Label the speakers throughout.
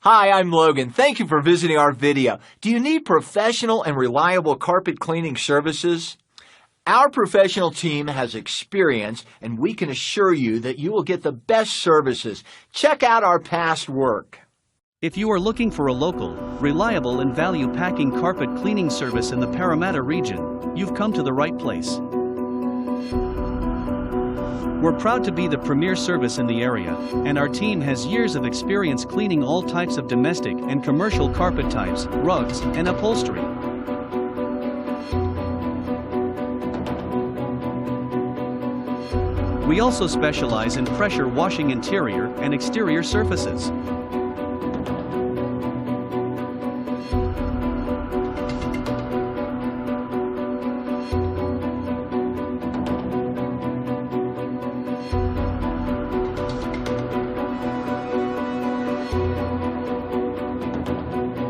Speaker 1: Hi, I'm Logan. Thank you for visiting our video. Do you need professional and reliable carpet cleaning services? Our professional team has experience, and we can assure you that you will get the best services. Check out our past work.
Speaker 2: If you are looking for a local, reliable and value-packing carpet cleaning service in the Parramatta region, you've come to the right place. We're proud to be the premier service in the area, and our team has years of experience cleaning all types of domestic and commercial carpet types, rugs, and upholstery. We also specialize in pressure washing interior and exterior surfaces.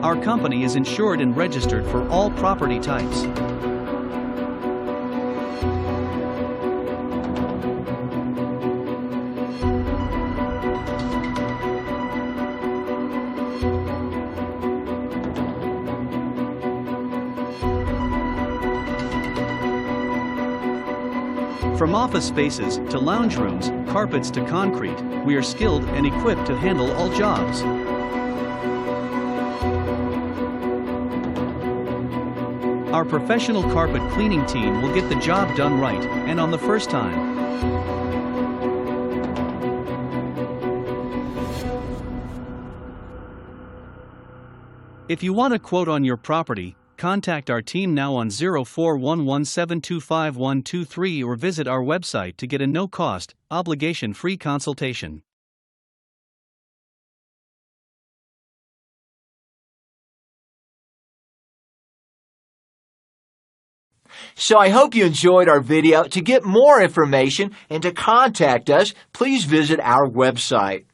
Speaker 2: Our company is insured and registered for all property types. From office spaces to lounge rooms, carpets to concrete, we are skilled and equipped to handle all jobs. Our professional carpet cleaning team will get the job done right and on the first time. If you want a quote on your property, contact our team now on 0411725123 or visit our website to get a no-cost, obligation-free consultation.
Speaker 1: So I hope you enjoyed our video. To get more information and to contact us, please visit our website.